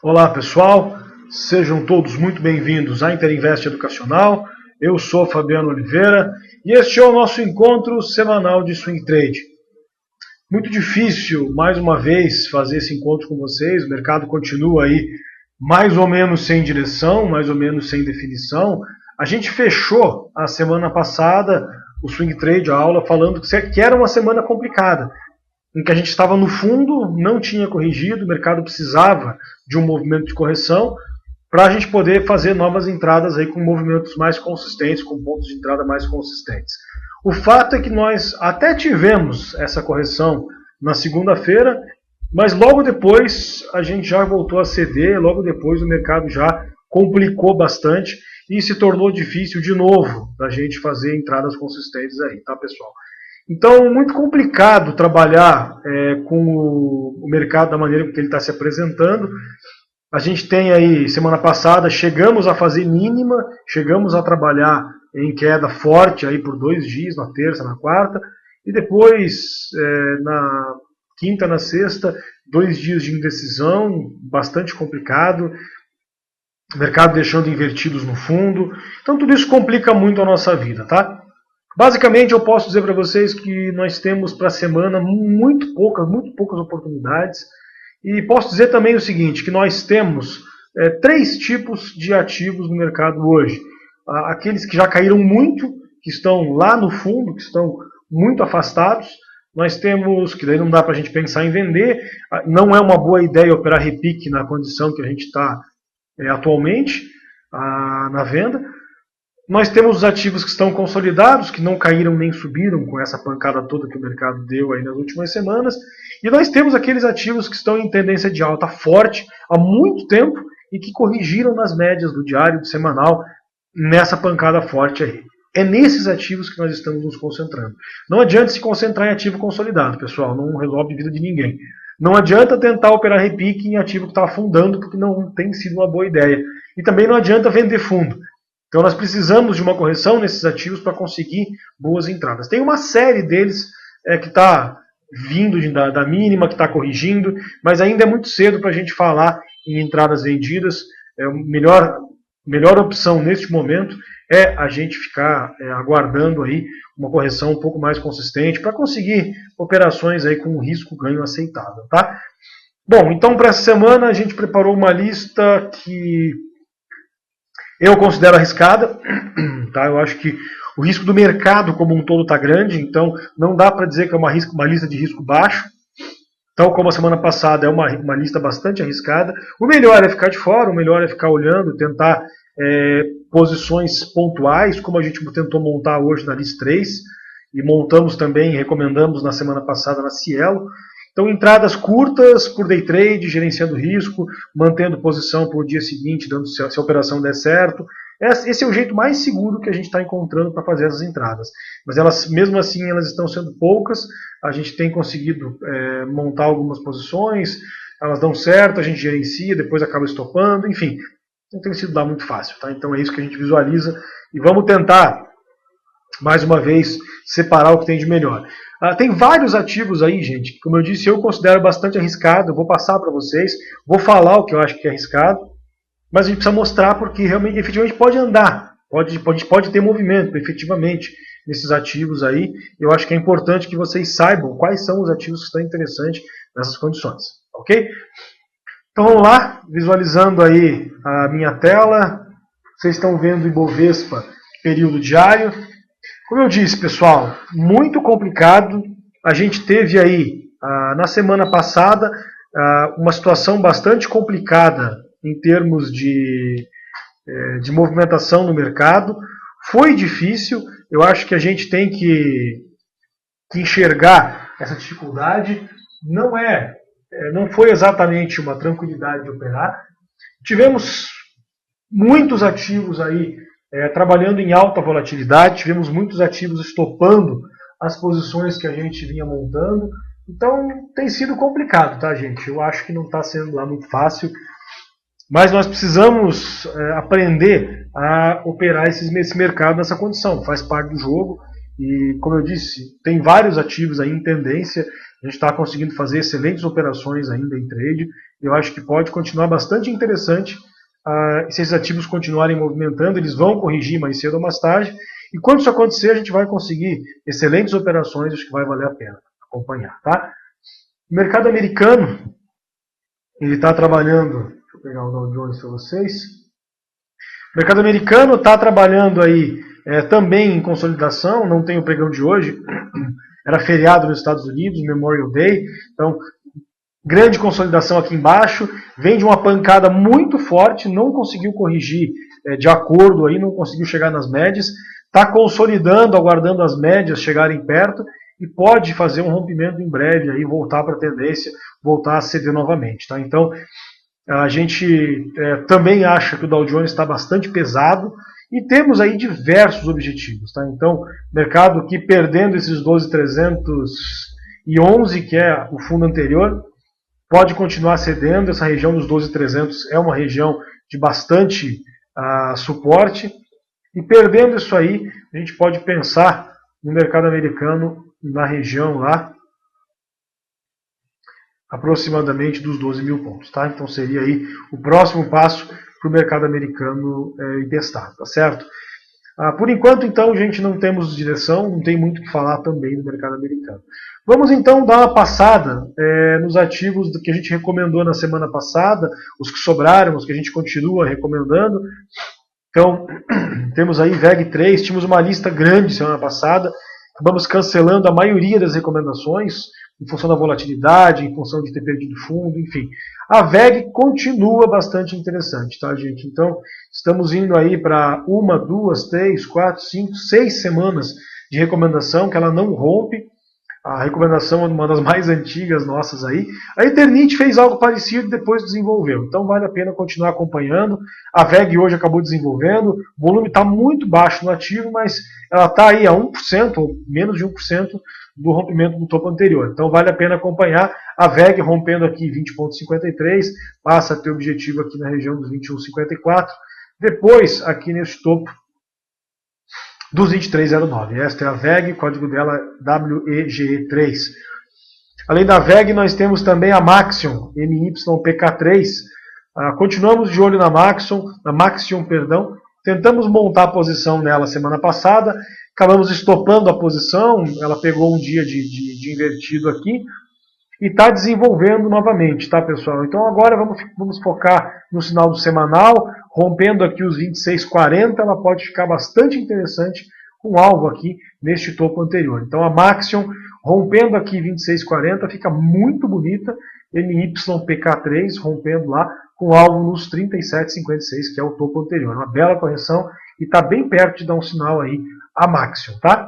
Olá pessoal, sejam todos muito bem-vindos à Interinvest Educacional. Eu sou Fabiano Oliveira e este é o nosso encontro semanal de Swing Trade. Muito difícil, mais uma vez, fazer esse encontro com vocês. O mercado continua aí mais ou menos sem direção, mais ou menos sem definição. A gente fechou a semana passada o Swing Trade, a aula, falando que era uma semana complicada, em que a gente estava no fundo, não tinha corrigido, o mercado precisava de um movimento de correção para a gente poder fazer novas entradas aí com movimentos mais consistentes, com pontos de entrada mais consistentes. O fato é que nós até tivemos essa correção na segunda-feira, mas logo depois a gente já voltou a ceder, logo depois o mercado já complicou bastante e se tornou difícil de novo da gente fazer entradas consistentes aí, tá pessoal? Então, muito complicado trabalhar com o mercado da maneira que ele está se apresentando. A gente tem aí, semana passada, chegamos a fazer mínima, chegamos a trabalhar em queda forte aí por 2 dias, na terça, na quarta, e depois, na quinta, na sexta, 2 dias de indecisão, bastante complicado, o mercado deixando invertidos no fundo. Então, tudo isso complica muito a nossa vida, tá? Basicamente, eu posso dizer para vocês que nós temos para a semana muito poucas oportunidades. E posso dizer também o seguinte, que nós temos 3 tipos de ativos no mercado hoje. Aqueles que já caíram muito, que estão lá no fundo, que estão muito afastados. Nós temos, que daí não dá para a gente pensar em vender, não é uma boa ideia operar repique na condição que a gente está atualmente na venda. Nós temos os ativos que estão consolidados, que não caíram nem subiram com essa pancada toda que o mercado deu aí nas últimas semanas. E nós temos aqueles ativos que estão em tendência de alta forte há muito tempo e que corrigiram nas médias do diário, do semanal, nessa pancada forte aí. É nesses ativos que nós estamos nos concentrando. Não adianta se concentrar em ativo consolidado, pessoal, não resolve a vida de ninguém. Não adianta tentar operar repique em ativo que está afundando, porque não tem sido uma boa ideia. E também não adianta vender fundo. Então nós precisamos de uma correção nesses ativos para conseguir boas entradas. Tem uma série deles que está vindo da mínima, que está corrigindo, mas ainda é muito cedo para a gente falar em entradas vendidas. A melhor opção neste momento é a gente ficar aguardando aí uma correção um pouco mais consistente para conseguir operações aí com um risco-ganho aceitável, tá? Bom, então para essa semana a gente preparou uma lista que eu considero arriscada, tá? Eu acho que o risco do mercado como um todo está grande, então não dá para dizer que é uma lista de risco baixo. Tal como a semana passada é uma lista bastante arriscada. O melhor é ficar de fora, o melhor é ficar olhando, tentar posições pontuais, como a gente tentou montar hoje na List 3, e montamos também, recomendamos na semana passada na Cielo. Então, entradas curtas por day trade, gerenciando risco, mantendo posição para o dia seguinte, dando se a operação der certo. Esse é o jeito mais seguro que a gente está encontrando para fazer essas entradas. Mas elas, mesmo assim, elas estão sendo poucas. A gente tem conseguido montar algumas posições, elas dão certo, a gente gerencia, depois acaba estopando, enfim. Não tem sido lá muito fácil, tá? Então é isso que a gente visualiza e vamos tentar, mais uma vez, separar o que tem de melhor. Tem vários ativos aí, gente, que, como eu disse, eu considero bastante arriscado. Eu vou passar para vocês, vou falar o que eu acho que é arriscado, mas a gente precisa mostrar porque realmente, efetivamente, pode andar, pode ter movimento, efetivamente, nesses ativos aí. Eu acho que é importante que vocês saibam quais são os ativos que estão interessantes nessas condições, ok? Então vamos lá, visualizando aí a minha tela. Vocês estão vendo o Ibovespa período diário. Como eu disse, pessoal, muito complicado. A gente teve aí, na semana passada, uma situação bastante complicada em termos de movimentação no mercado. Foi difícil, eu acho que a gente tem que enxergar essa dificuldade. Não foi exatamente uma tranquilidade de operar. Tivemos muitos ativos aí trabalhando em alta volatilidade, tivemos muitos ativos estopando as posições que a gente vinha montando. Então tem sido complicado, tá, gente? Eu acho que não está sendo lá muito fácil, mas nós precisamos aprender a operar esse mercado nessa condição. Faz parte do jogo E, como eu disse, tem vários ativos aí em tendência, a gente está conseguindo fazer excelentes operações ainda em trade, eu acho que pode continuar bastante interessante. Se esses ativos continuarem movimentando, eles vão corrigir mais cedo ou mais tarde, e quando isso acontecer, a gente vai conseguir excelentes operações, acho que vai valer a pena acompanhar. Tá? O mercado americano, ele está trabalhando, deixa eu pegar o Dow Jones para vocês, o mercado americano está trabalhando aí também em consolidação, não tem o pregão de hoje, era feriado nos Estados Unidos, Memorial Day, então grande consolidação aqui embaixo, vem de uma pancada muito forte, não conseguiu corrigir de acordo, aí, não conseguiu chegar nas médias, está consolidando, aguardando as médias chegarem perto e pode fazer um rompimento em breve, aí, voltar para a tendência, voltar a ceder novamente. Tá? Então, a gente também acha que o Dow Jones está bastante pesado e temos aí diversos objetivos. Tá? Então, mercado aqui perdendo esses 12.311, que é o fundo anterior, pode continuar cedendo. Essa região dos 12.300 é uma região de bastante suporte. E perdendo isso aí, a gente pode pensar no mercado americano na região lá, aproximadamente dos 12 mil pontos. Tá? Então seria aí o próximo passo para o mercado americano testar. Tá certo? Por enquanto, então, gente, não temos direção, não tem muito o que falar também do mercado americano. Vamos então dar uma passada nos ativos que a gente recomendou na semana passada, os que sobraram, os que a gente continua recomendando. Então, temos aí VEG3, tínhamos uma lista grande semana passada, acabamos cancelando a maioria das recomendações, em função da volatilidade, em função de ter perdido fundo, enfim. A VEG continua bastante interessante, tá, gente? Então, estamos indo aí para 1, 2, 3, 4, 5, 6 semanas de recomendação, que ela não rompe. A recomendação é uma das mais antigas nossas aí. A Eternit fez algo parecido e depois desenvolveu. Então vale a pena continuar acompanhando. A VEG hoje acabou desenvolvendo. O volume está muito baixo no ativo, mas ela está aí a 1%, ou menos de 1% do rompimento do topo anterior. Então vale a pena acompanhar. A VEG rompendo aqui 20,53, passa a ter objetivo aqui na região dos 21,54. Depois, aqui nesse topo, dos 2309. Esta é a VEG, o código dela é WEGE3. Além da VEG, nós temos também a Maxion, MYPK3. Continuamos de olho na Maxion, perdão. Tentamos montar a posição nela semana passada, acabamos estopando a posição, ela pegou um dia de invertido aqui e está desenvolvendo novamente, tá, pessoal? Então agora vamos focar no sinal do semanal, rompendo aqui os 26,40, ela pode ficar bastante interessante com alvo aqui neste topo anterior. Então a Maxion rompendo aqui 26,40 fica muito bonita, MYPK3 rompendo lá com alvo nos 37,56, que é o topo anterior. Uma bela correção e está bem perto de dar um sinal aí a Maxion, tá?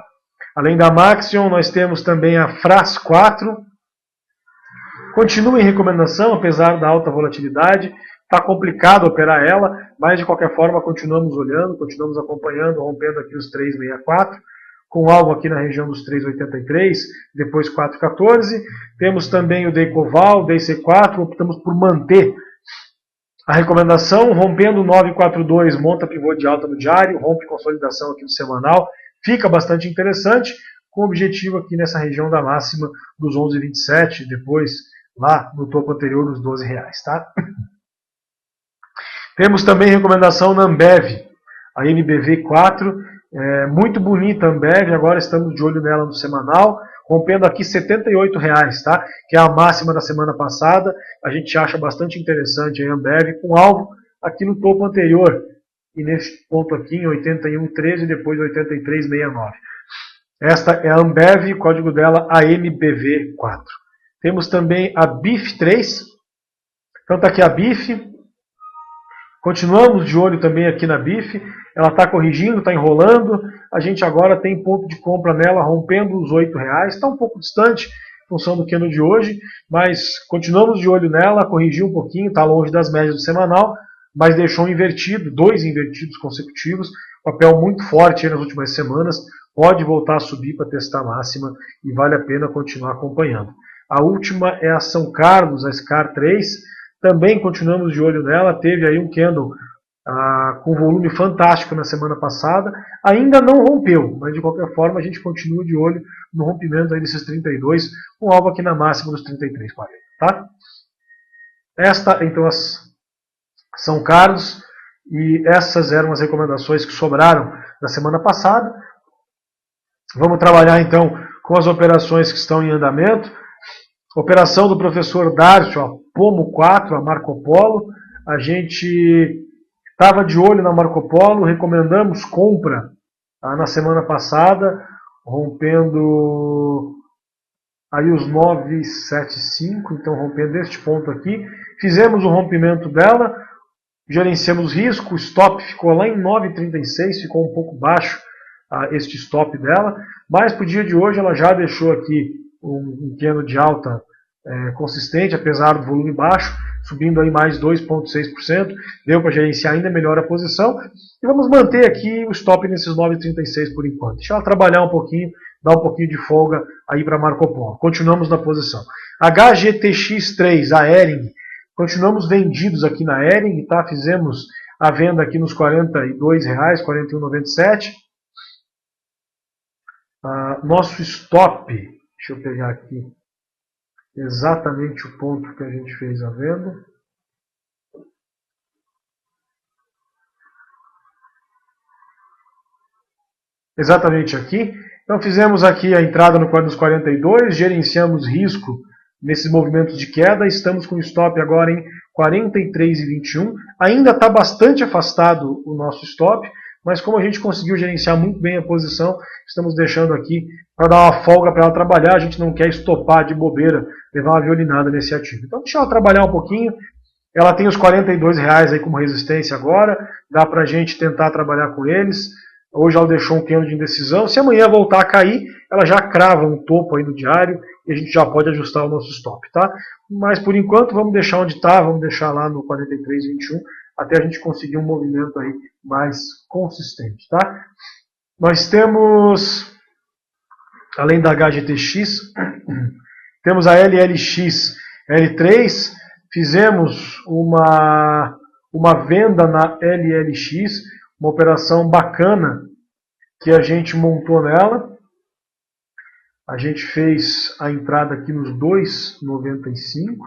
Além da Maxion, nós temos também a FRAS 4, continua em recomendação, apesar da alta volatilidade. Está complicado operar ela, mas de qualquer forma continuamos olhando, continuamos acompanhando, rompendo aqui os 3,64, com alvo aqui na região dos 3,83, depois 4,14. Temos também o Decoval, DC4, optamos por manter a recomendação, rompendo 9,42, monta pivô de alta no diário, rompe consolidação aqui no semanal, fica bastante interessante, com objetivo aqui nessa região da máxima dos 11,27, depois lá no topo anterior dos R$12, tá? Temos também recomendação na Ambev, a MBV4, muito bonita a Ambev, agora estamos de olho nela no semanal, rompendo aqui R$78, tá? Que é a máxima da semana passada, a gente acha bastante interessante a Ambev, com alvo aqui no topo anterior, e neste ponto aqui em 81,13 e depois 83,69. Esta é a Ambev, o código dela AMBV4. Temos também a BIF3, então está aqui a BIF. Continuamos de olho também aqui na BIF, ela está corrigindo, está enrolando, a gente agora tem ponto de compra nela rompendo os R$8, está um pouco distante em função do candle de hoje, mas continuamos de olho nela, corrigiu um pouquinho, está longe das médias do semanal, mas deixou invertido, 2 invertidos consecutivos, papel muito forte nas últimas semanas, pode voltar a subir para testar a máxima e vale a pena continuar acompanhando. A última é a São Carlos, a SCAR 3, também continuamos de olho nela, teve aí um candle com volume fantástico na semana passada, ainda não rompeu, mas de qualquer forma a gente continua de olho no rompimento aí desses 32, com alvo aqui na máxima dos 33,40. Tá? Esta, então, São Carlos, e essas eram as recomendações que sobraram da semana passada. Vamos trabalhar então com as operações que estão em andamento. Operação do professor Darcio, a Pomo 4, a Marco Polo. A gente estava de olho na Marco Polo, recomendamos compra na semana passada, rompendo aí os 975, então rompendo este ponto aqui. Fizemos o rompimento dela, gerenciamos risco, o stop ficou lá em 9,36, ficou um pouco baixo este stop dela, mas para o dia de hoje ela já deixou aqui um candle de alta consistente, apesar do volume baixo, subindo aí mais 2,6%, deu para gerenciar ainda melhor a posição, e vamos manter aqui o stop nesses 9,36 por enquanto. Deixa ela trabalhar um pouquinho, dar um pouquinho de folga aí para Marco Polo. Continuamos na posição. HGTX3, a Ering, continuamos vendidos aqui na Ering, tá? Fizemos a venda aqui nos R$ 42,00, 41,97. Nosso stop, deixa eu pegar aqui exatamente o ponto que a gente fez a venda. Exatamente aqui. Então fizemos aqui a entrada nos 42, gerenciamos risco nesses movimentos de queda, estamos com o stop agora em 43,21. Ainda está bastante afastado o nosso stop, mas como a gente conseguiu gerenciar muito bem a posição, estamos deixando aqui para dar uma folga para ela trabalhar. A gente não quer estopar de bobeira, levar uma violinada nesse ativo. Então deixa ela trabalhar um pouquinho. Ela tem os R$ 42,00 aí como resistência agora, dá para a gente tentar trabalhar com eles. Hoje ela deixou um candle de indecisão. Se amanhã voltar a cair, ela já crava um topo aí no diário e a gente já pode ajustar o nosso stop, tá? Mas por enquanto vamos deixar onde está, vamos deixar lá no 43,21 até a gente conseguir um movimento aí mais consistente, tá? Nós temos, além da HGTX, temos a LLX L3, fizemos uma venda na LLX, uma operação bacana que a gente montou nela. A gente fez a entrada aqui nos 2,95,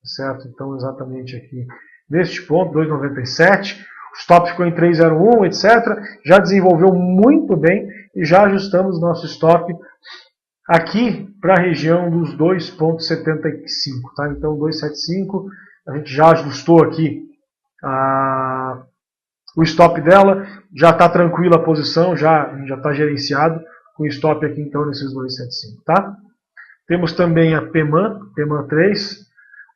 certo? Então exatamente aqui neste ponto, 2,97. O stop ficou em 3,01, etc. Já desenvolveu muito bem e já ajustamos nosso stop aqui para a região dos 2,75, tá? Então 2,75, a gente já ajustou aqui o stop dela, já está tranquila a posição, já está gerenciado com o stop aqui então nesses 2,75, tá? Temos também a PEMAN 3,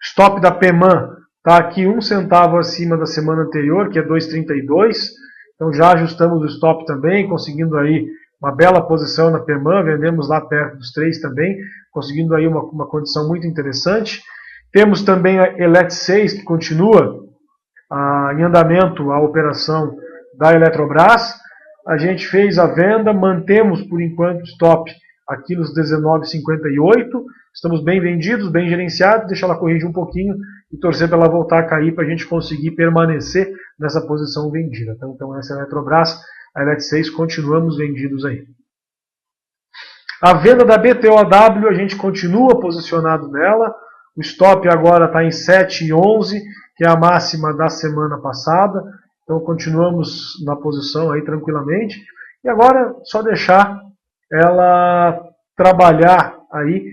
stop da PEMAN está aqui 1 centavo acima da semana anterior, que é 2,32, então já ajustamos o stop também, conseguindo aí uma bela posição na PEMAN, vendemos lá perto dos 3 também, conseguindo aí uma condição muito interessante. Temos também a ELET 6, que continua em andamento a operação da Eletrobras. A gente fez a venda, mantemos por enquanto o stop aqui nos 19,58. Estamos bem vendidos, bem gerenciados, deixa ela corrigir um pouquinho e torcer para ela voltar a cair para a gente conseguir permanecer nessa posição vendida. Então essa é a Eletrobras, a ELET 6, continuamos vendidos aí. A venda da BTOW, a gente continua posicionado nela. O stop agora está em 7,11, que é a máxima da semana passada. Então continuamos na posição aí tranquilamente. E agora só deixar ela trabalhar aí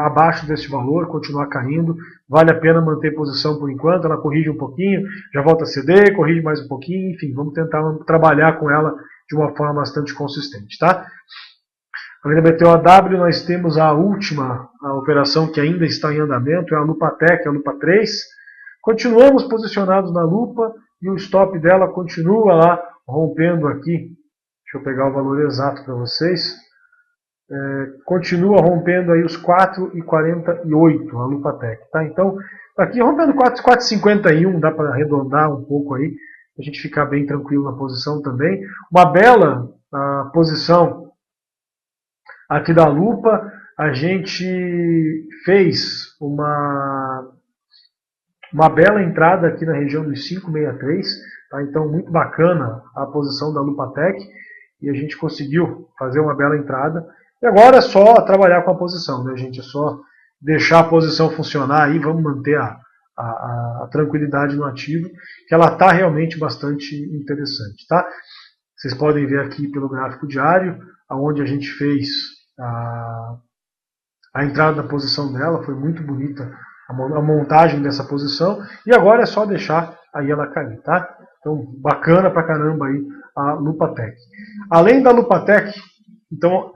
abaixo desse valor, continuar caindo. Vale a pena manter posição por enquanto. Ela corrige um pouquinho, já volta a ceder, corrige mais um pouquinho. Enfim, vamos tentar trabalhar com ela de uma forma bastante consistente, tá? Além da BTOW, nós temos a última operação que ainda está em andamento, é a Lupatec, a Lupa 3. Continuamos posicionados na Lupa e o stop dela continua lá rompendo aqui. Deixa eu pegar o valor exato para vocês. Continua rompendo aí os 4,48 a Lupatec, tá? Então, aqui rompendo 4,51, dá para arredondar um pouco aí, a gente ficar bem tranquilo na posição também. Uma bela posição aqui da Lupa, a gente fez uma Uma bela entrada aqui na região dos 5,63, tá? Então muito bacana a posição da Lupatec e a gente conseguiu fazer uma bela entrada. E agora é só trabalhar com a posição, né, gente? É só deixar a posição funcionar aí, vamos manter a tranquilidade no ativo, que ela está realmente bastante interessante, tá? Vocês podem ver aqui pelo gráfico diário, onde a gente fez a entrada da posição dela, foi muito bonita a montagem dessa posição, e agora é só deixar aí ela cair, tá? Então, bacana pra caramba aí a Lupatec. Além da Lupatec, então,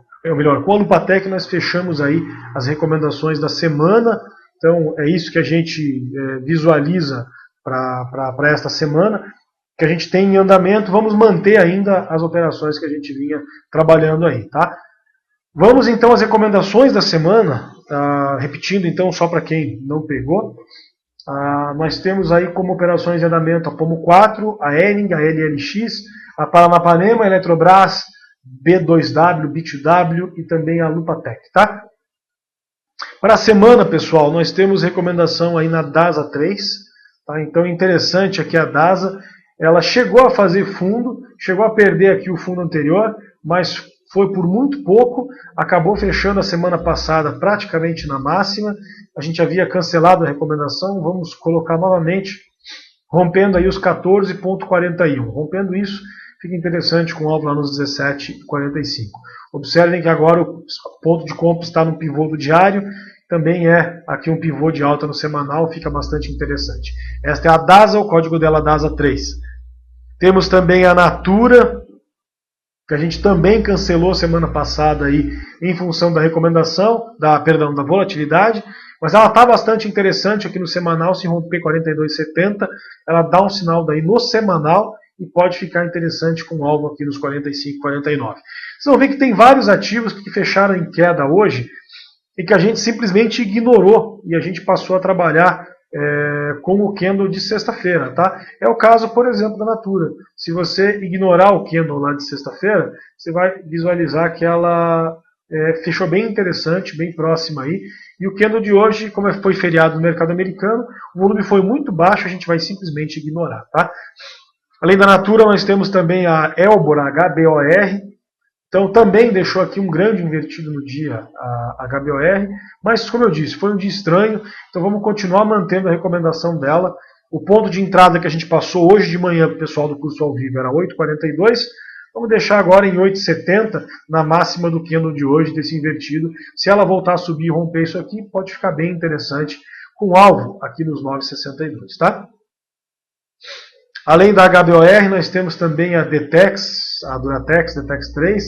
com a Lupatec nós fechamos aí as recomendações da semana, então é isso que a gente visualiza para esta semana, que a gente tem em andamento. Vamos manter ainda as operações que a gente vinha trabalhando aí, tá? Vamos então às recomendações da semana, repetindo então só para quem não pegou. Nós temos aí como operações em andamento a Pomo 4, a Ering, a LLX, a Paranapanema, a Eletrobras, B2W, B2W e também a Lupatec, tá? Para a semana, pessoal, nós temos recomendação aí na DASA 3, tá? Então interessante aqui a DASA, ela chegou a fazer fundo, chegou a perder aqui o fundo anterior, mas foi por muito pouco, acabou fechando a semana passada praticamente na máxima. A gente havia cancelado a recomendação, vamos colocar novamente, rompendo aí os 14,41. Rompendo isso, fica interessante com o alvo lá nos 17,45. Observem que agora o ponto de compra está no pivô do diário, também é aqui um pivô de alta no semanal, fica bastante interessante. Esta é a DASA, o código dela é DASA 3. Temos também a Natura, que a gente também cancelou semana passada aí, em função da recomendação, da volatilidade, mas ela está bastante interessante aqui no semanal. Se romper 42,70, ela dá um sinal daí no semanal e pode ficar interessante com alvo aqui nos 45,49. Vocês vão ver que tem vários ativos que fecharam em queda hoje e que a gente simplesmente ignorou e a gente passou a trabalhar com o candle de sexta-feira, tá? É o caso, por exemplo, da Natura. Se você ignorar o candle lá de sexta-feira, você vai visualizar que ela fechou bem interessante, bem próxima aí. E o candle de hoje, como foi feriado no mercado americano, o volume foi muito baixo, a gente vai simplesmente ignorar, tá? Além da Natura, nós temos também a Elbor, HBOR. Então também deixou aqui um grande invertido no dia a HBOR, mas como eu disse, foi um dia estranho, então vamos continuar mantendo a recomendação dela. O ponto de entrada que a gente passou hoje de manhã para o pessoal do curso ao vivo era 8,42, vamos deixar agora em 8,70 na máxima do candle de hoje, desse invertido. Se ela voltar a subir e romper isso aqui, pode ficar bem interessante, com alvo aqui nos 9,62, tá? Além da HBOR, nós temos também a Detex, a Duratex, Detex 3,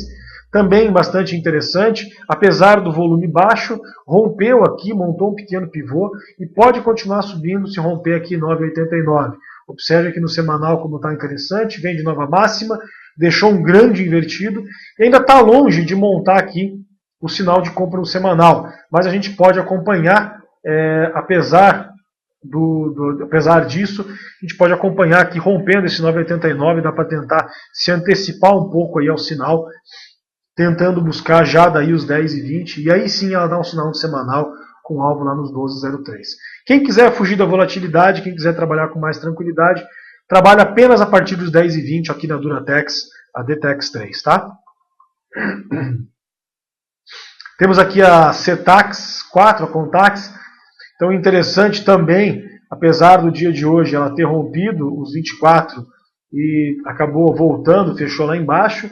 também bastante interessante, apesar do volume baixo, rompeu aqui, montou um pequeno pivô e pode continuar subindo se romper aqui 9,89. Observe aqui no semanal como está interessante, vem de nova máxima, deixou um grande invertido e ainda está longe de montar aqui o sinal de compra no semanal, mas a gente pode acompanhar, apesar disso, a gente pode acompanhar aqui rompendo esse 9,89, dá para tentar se antecipar um pouco aí ao sinal, tentando buscar já daí os 10,20, e aí sim ela dá um sinal no semanal com alvo lá nos 12,03. Quem quiser fugir da volatilidade, quem quiser trabalhar com mais tranquilidade, trabalha apenas a partir dos 10,20 aqui na Duratex, a Detex 3, tá? Temos aqui a Cetax 4, a Contax. Então interessante também, apesar do dia de hoje ela ter rompido os 24 e acabou voltando, fechou lá embaixo,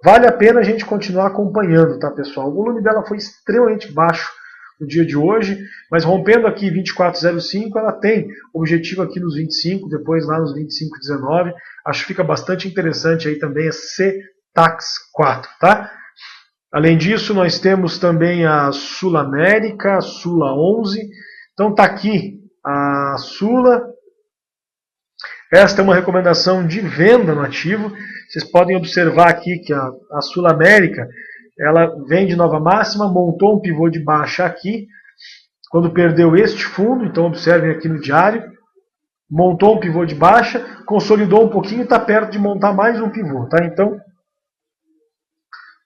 vale a pena a gente continuar acompanhando, tá, pessoal? O volume dela foi extremamente baixo no dia de hoje, mas rompendo aqui 24,05, ela tem objetivo aqui nos 25, depois lá nos 25,19. Acho que fica bastante interessante aí também a Cetax 4, tá? Além disso, nós temos também a Sula América, a Sula 11. Então tá aqui a Sula. Esta é uma recomendação de venda no ativo. Vocês podem observar aqui que a Sula América, ela vem de nova máxima, montou um pivô de baixa aqui, quando perdeu este fundo, então observem aqui no diário, montou um pivô de baixa, consolidou um pouquinho e está perto de montar mais um pivô, tá? Então,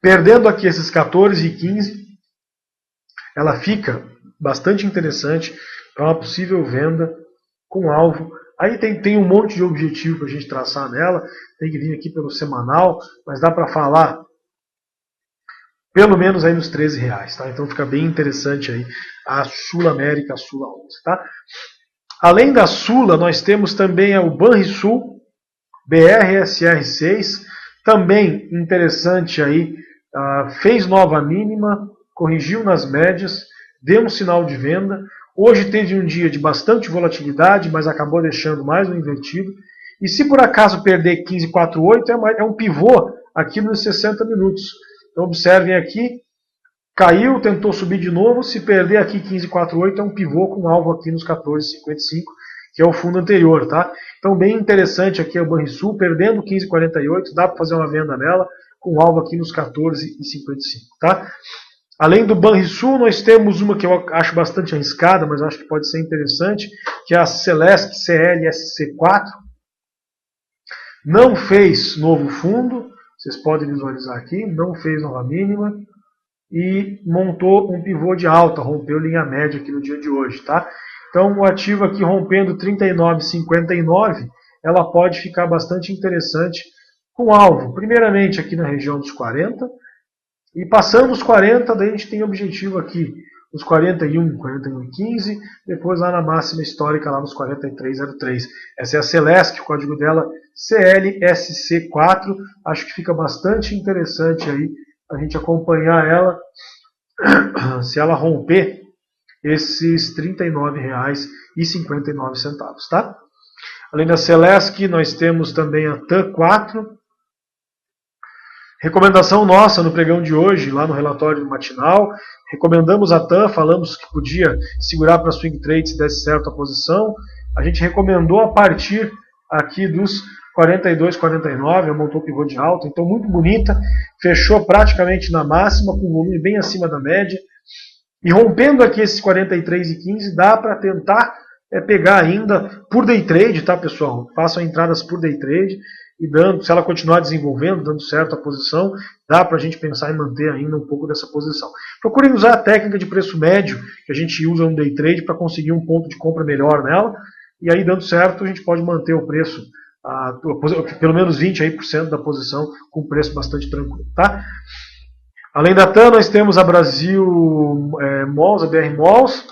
perdendo aqui esses 14 e 15, ela fica bastante interessante para uma possível venda com alvo. Aí tem um monte de objetivo para a gente traçar nela, tem que vir aqui pelo semanal, mas dá para falar pelo menos aí nos R$13, tá? Então fica bem interessante aí a Sul América, a Sula 11, tá? Além da Sula, nós temos também o Banrisul, BRSR6, também interessante aí, fez nova mínima, corrigiu nas médias, deu um sinal de venda. Hoje teve um dia de bastante volatilidade, mas acabou deixando mais um invertido. E se por acaso perder 15,48, é um pivô aqui nos 60 minutos. Então observem aqui, caiu, tentou subir de novo, se perder aqui 15,48 é um pivô com alvo aqui nos 14,55, que é o fundo anterior, tá? Então bem interessante aqui o Banrisul, perdendo 15,48, dá para fazer uma venda nela, com alvo aqui nos 14,55, tá? Além do Banrisul, nós temos uma que eu acho bastante arriscada, mas acho que pode ser interessante, que é a Celesc CLSC4. Não fez novo fundo, vocês podem visualizar aqui, não fez nova mínima e montou um pivô de alta, rompeu linha média aqui no dia de hoje, tá? Então o ativo aqui rompendo 39,59, ela pode ficar bastante interessante com alvo, primeiramente aqui na região dos 40, e passando os 40, daí a gente tem objetivo aqui nos 41, 41,15, depois lá na máxima histórica lá nos 43,03. Essa é a Celesc, o código dela CLSC4, acho que fica bastante interessante aí a gente acompanhar ela, se ela romper esses R$ 39,59, tá? Além da Celesc, nós temos também a TAN4. Recomendação nossa no pregão de hoje, lá no relatório matinal, recomendamos a TAN, falamos que podia segurar para swing trade se desse certo a posição. A gente recomendou a partir aqui dos 42,49, montou o pivô de alta, então muito bonita, fechou praticamente na máxima, com volume bem acima da média, e rompendo aqui esses 43,15, dá para tentar pegar ainda por day trade, tá pessoal? Façam entradas por day trade, e dando, se ela continuar desenvolvendo, dando certo a posição, dá para a gente pensar em manter ainda um pouco dessa posição. Procurem usar a técnica de preço médio, que a gente usa no day trade, para conseguir um ponto de compra melhor nela, e aí dando certo a gente pode manter o preço, pelo menos 20% da posição, com um preço bastante tranquilo, tá? Além da TAN, nós temos a Brasil Malls, a BR Malls,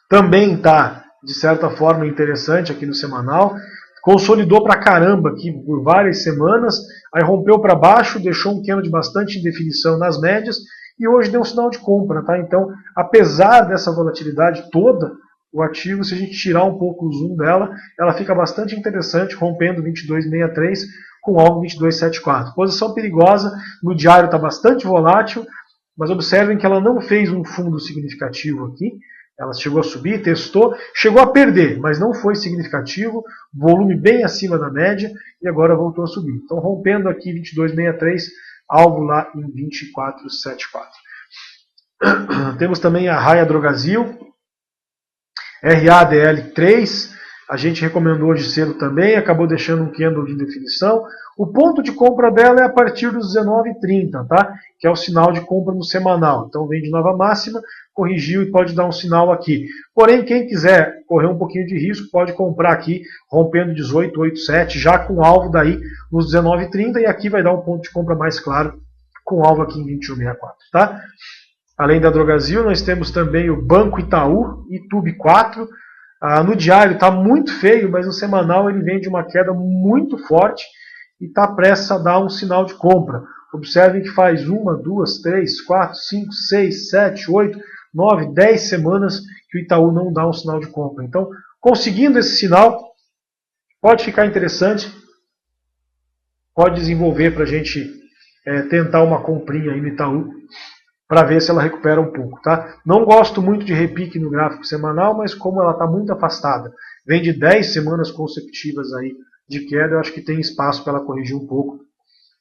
também está, de certa forma, interessante aqui no semanal, consolidou pra caramba aqui por várias semanas, aí rompeu para baixo, deixou um candle de bastante indefinição nas médias, e hoje deu um sinal de compra, tá? Então, apesar dessa volatilidade toda, o ativo, se a gente tirar um pouco o zoom dela, ela fica bastante interessante, rompendo 22,63 com alvo 22,74. Posição perigosa, no diário está bastante volátil, mas observem que ela não fez um fundo significativo aqui, ela chegou a subir, testou, chegou a perder, mas não foi significativo, volume bem acima da média, e agora voltou a subir. Então rompendo aqui 22,63, alvo lá em 24,74. Temos também a Raia Drogasil, RADL3, a gente recomendou hoje cedo também, acabou deixando um candle de indefinição. O ponto de compra dela é a partir dos 19,30, tá? Que é o sinal de compra no semanal. Então vem de nova máxima, corrigiu e pode dar um sinal aqui. Porém, quem quiser correr um pouquinho de risco, pode comprar aqui, rompendo 18,87, já com alvo daí nos 19,30, e aqui vai dar um ponto de compra mais claro, com alvo aqui em 21,64, tá? Além da Drogasil, nós temos também o Banco Itaú, ITUB4. No diário está muito feio, mas no semanal ele vem de uma queda muito forte e está prestes a dar um sinal de compra. Observem que faz 1, 2, 3, 4, 5, 6, 7, 8, 9, 10 semanas que o Itaú não dá um sinal de compra. Então, conseguindo esse sinal, pode ficar interessante, pode desenvolver para a gente tentar uma comprinha aí no Itaú, para ver se ela recupera um pouco, tá? Não gosto muito de repique no gráfico semanal, mas como ela está muito afastada, vem de 10 semanas consecutivas aí de queda, eu acho que tem espaço para ela corrigir um pouco.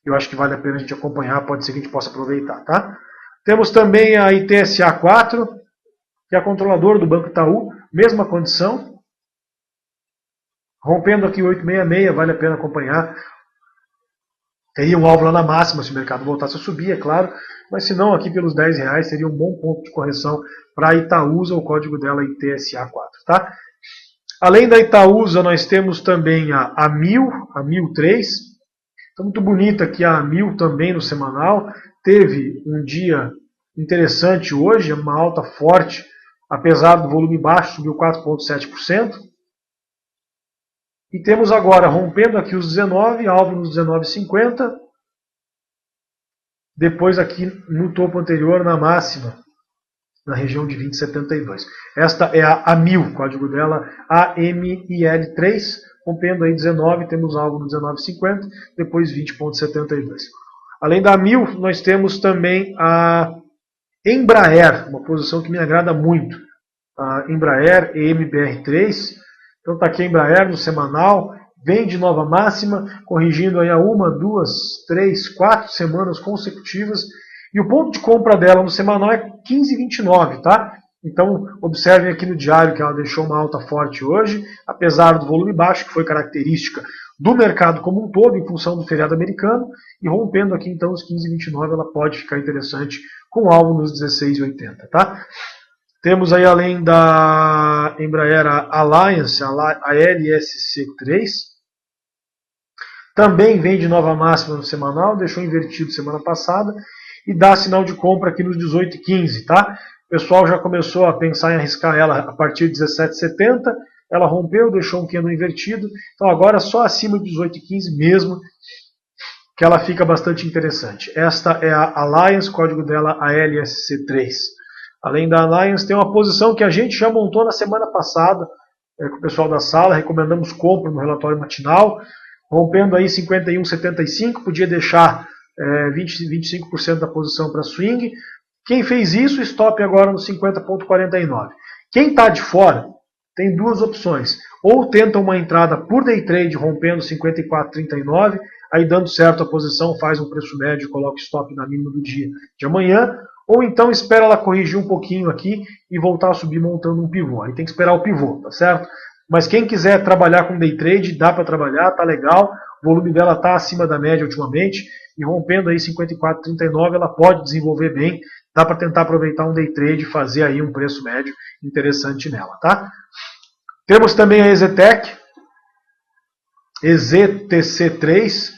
Eu acho que vale a pena a gente acompanhar, pode ser que a gente possa aproveitar, tá? Temos também a ITSA4, que é a controladora do Banco Itaú, mesma condição. Rompendo aqui 866, vale a pena acompanhar. Teria um alvo lá na máxima se o mercado voltasse a subir, é claro. Mas se não, aqui pelos R$10 seria um bom ponto de correção para a Itaúsa, o código dela é ITSA4, tá? Além da Itaúsa, nós temos também a MIL, a MIL 3. Está muito bonita aqui a MIL também no semanal. Teve um dia interessante hoje, uma alta forte, apesar do volume baixo, subiu 4,7%. E temos agora, rompendo aqui os 19, alvo nos 19,50. Depois aqui no topo anterior, na máxima, na região de 20,72. Esta é a MIL, código dela AMIL3, rompendo aí 19, temos alvo no 19,50, depois 20,72. Além da MIL, nós temos também a Embraer, uma posição que me agrada muito. A Embraer EMBR3, então está aqui a Embraer no semanal, vem de nova máxima, corrigindo aí a 1, 2, 3, 4 semanas consecutivas. E o ponto de compra dela no semanal é 15,29, tá? Então, observem aqui no diário que ela deixou uma alta forte hoje, apesar do volume baixo, que foi característica do mercado como um todo, em função do feriado americano, e rompendo aqui então os 15,29, ela pode ficar interessante com alvo nos 16,80, tá? Temos aí, além da Embraer, a Alliance, a LSC3, também vem de nova máxima no semanal, deixou invertido semana passada, e dá sinal de compra aqui nos 18,15, tá? O pessoal já começou a pensar em arriscar ela a partir de 17,70, ela rompeu, deixou um candle invertido, então agora só acima de 18,15 mesmo, que ela fica bastante interessante. Esta é a Alliance, código dela ALSC3. Além da Alliance, tem uma posição que a gente já montou na semana passada, com o pessoal da sala, recomendamos compra no relatório matinal, rompendo aí 51,75, podia deixar 25% da posição para swing. Quem fez isso, stop agora no 50,49. Quem está de fora, tem duas opções. Ou tenta uma entrada por day trade, rompendo 54,39, aí dando certo a posição, faz um preço médio, coloca stop na mínima do dia de amanhã, ou então espera ela corrigir um pouquinho aqui e voltar a subir montando um pivô. Aí tem que esperar o pivô, tá certo? Mas quem quiser trabalhar com day trade, dá para trabalhar, tá legal. O volume dela está acima da média ultimamente, e rompendo aí 54,39, ela pode desenvolver bem. Dá para tentar aproveitar um day trade e fazer aí um preço médio interessante nela, tá? Temos também a EZTEC, EZTC3,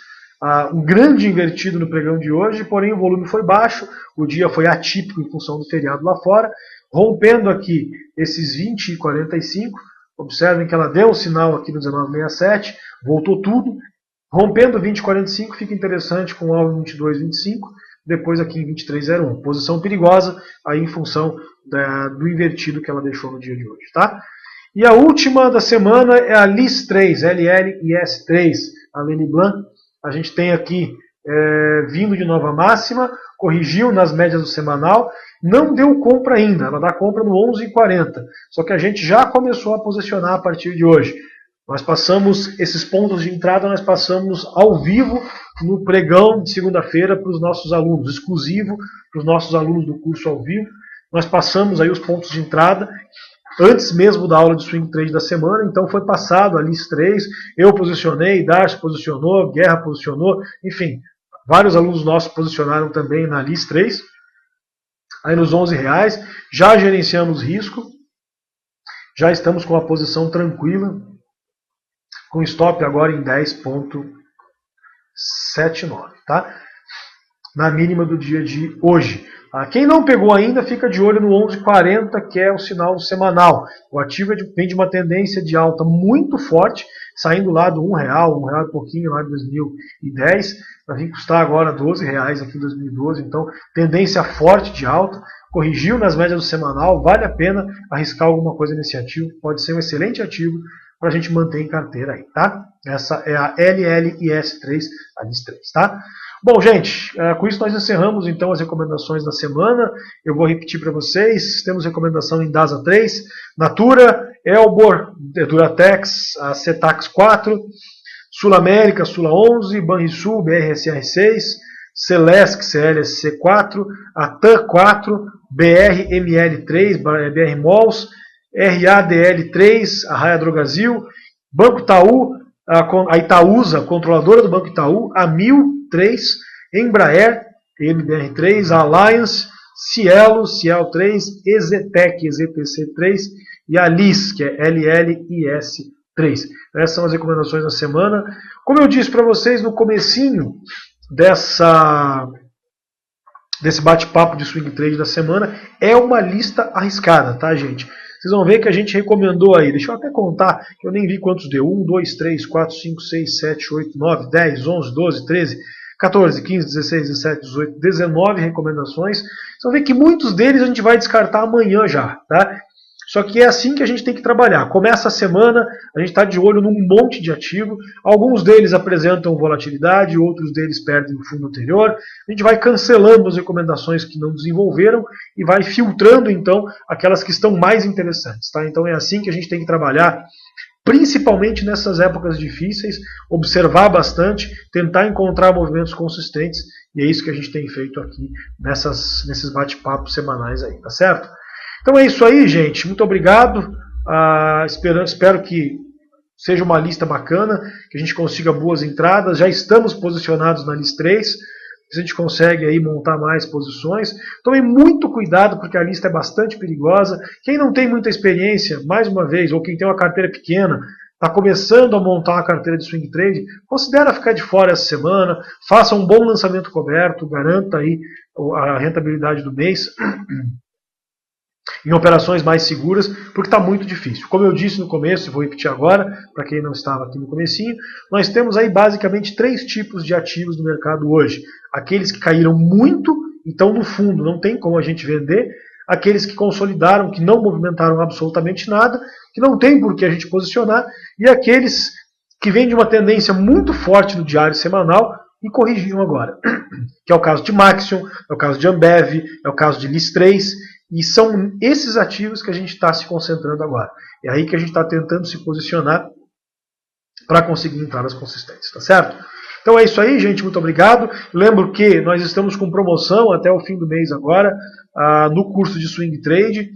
um grande invertido no pregão de hoje, porém o volume foi baixo, o dia foi atípico em função do feriado lá fora, rompendo aqui esses 20,45, observem que ela deu um sinal aqui no 19,67, voltou tudo, rompendo 20,45 fica interessante com o alvo em 22,25, depois aqui em 23,01, posição perigosa aí em função do invertido que ela deixou no dia de hoje, tá? E a última da semana é a LIS3, LLIS3, a Lenny Blanc. A gente tem aqui vindo de nova máxima, corrigiu nas médias do semanal, não deu compra ainda, ela dá compra no 11,40. Só que a gente já começou a posicionar a partir de hoje. Nós passamos esses pontos de entrada, nós passamos ao vivo no pregão de segunda-feira para os nossos alunos, exclusivo para os nossos alunos do curso ao vivo. Nós passamos aí os pontos de entrada antes mesmo da aula de swing trade da semana, então foi passado a LIS 3, eu posicionei, Darcy posicionou, Guerra posicionou, enfim, vários alunos nossos posicionaram também na LIS 3, aí nos R$11, já gerenciamos risco, já estamos com a posição tranquila, com stop agora em 10,79, tá? Na mínima do dia de hoje. Quem não pegou ainda, fica de olho no 11,40, que é o sinal semanal. O ativo vem de uma tendência de alta muito forte, saindo lá do R$1, R$1 e pouquinho lá de 2010, para vir custar agora R$12 aqui em 2012. Então, tendência forte de alta, corrigiu nas médias do semanal, vale a pena arriscar alguma coisa nesse ativo, pode ser um excelente ativo para a gente manter em carteira aí, tá? Essa é a LLIS3, a LIS3, tá? Bom, gente, com isso nós encerramos então as recomendações da semana. Eu vou repetir para vocês. Temos recomendação em DASA 3, Natura, Elbor, Duratex, a Cetax 4, Sul América, Sula 11, Banrisul, BRSR6, Celesc, CLSC 4, a TAN 4, BRML3, BR Malls, RADL3, a Raia Drogasil, Banco Itaú, a Itaúsa, controladora do Banco Itaú, a MIL 3, Embraer, MBR3, Alliance, Cielo, Ciel 3, EZTEC, EZTC 3 e a LIS, que é LLIS3. Essas são as recomendações da semana. Como eu disse para vocês no comecinho desse bate-papo de swing trade da semana, é uma lista arriscada, tá, gente? Vocês vão ver que a gente recomendou aí, deixa eu até contar, que eu nem vi quantos deu, 1, 2, 3, 4, 5, 6, 7, 8, 9, 10, 11, 12, 13, 14, 15, 16, 17, 18, 19 recomendações. Vocês vão ver que muitos deles a gente vai descartar amanhã já, tá? Só que é assim que a gente tem que trabalhar. Começa a semana, a gente está de olho num monte de ativo. Alguns deles apresentam volatilidade, outros deles perdem o fundo anterior. A gente vai cancelando as recomendações que não desenvolveram e vai filtrando, então, aquelas que estão mais interessantes. Tá? Então é assim que a gente tem que trabalhar, principalmente nessas épocas difíceis, observar bastante, tentar encontrar movimentos consistentes, e é isso que a gente tem feito aqui nesses bate-papos semanais aí, tá certo? Então é isso aí, gente. Muito obrigado. Espero que seja uma lista bacana, que a gente consiga boas entradas. Já estamos posicionados na lista 3. A gente consegue aí montar mais posições. Tomem muito cuidado, porque a lista é bastante perigosa. Quem não tem muita experiência, mais uma vez, ou quem tem uma carteira pequena, está começando a montar uma carteira de swing trade, considera ficar de fora essa semana, faça um bom lançamento coberto, garanta aí a rentabilidade do mês em operações mais seguras, porque está muito difícil. Como eu disse no começo, e vou repetir agora, para quem não estava aqui no comecinho, nós temos aí basicamente 3 tipos de ativos no mercado hoje. Aqueles que caíram muito, então no fundo não tem como a gente vender. Aqueles que consolidaram, que não movimentaram absolutamente nada, que não tem por que a gente posicionar. E aqueles que vêm de uma tendência muito forte no diário semanal e corrigiram agora. Que é o caso de Maxion, é o caso de Ambev, é o caso de LIS 3. E são esses ativos que a gente está se concentrando agora. É aí que a gente está tentando se posicionar para conseguir entradas consistentes, tá certo? Então é isso aí, gente. Muito obrigado. Lembro que nós estamos com promoção até o fim do mês agora, no curso de Swing Trade.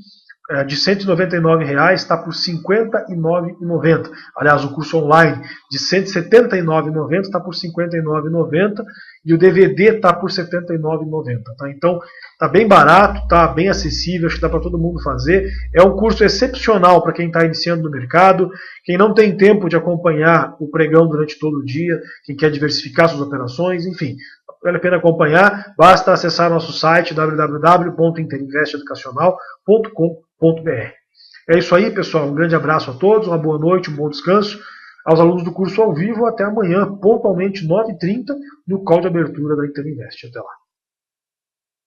De R$ 199,00 está por R$ 59,90. Aliás, o curso online de R$ 179,90 está por R$ 59,90 e o DVD está por R$ 79,90. Tá? Então, está bem barato, está bem acessível, acho que dá para todo mundo fazer. É um curso excepcional para quem está iniciando no mercado, quem não tem tempo de acompanhar o pregão durante todo o dia, quem quer diversificar suas operações, enfim. Vale a pena acompanhar, basta acessar nosso site www.interinvesteeducacional.com.br. É isso aí, pessoal. Um grande abraço a todos, uma boa noite, um bom descanso. Aos alunos do curso ao vivo, até amanhã, pontualmente 9h30, no call de abertura da Interinvest. Até lá.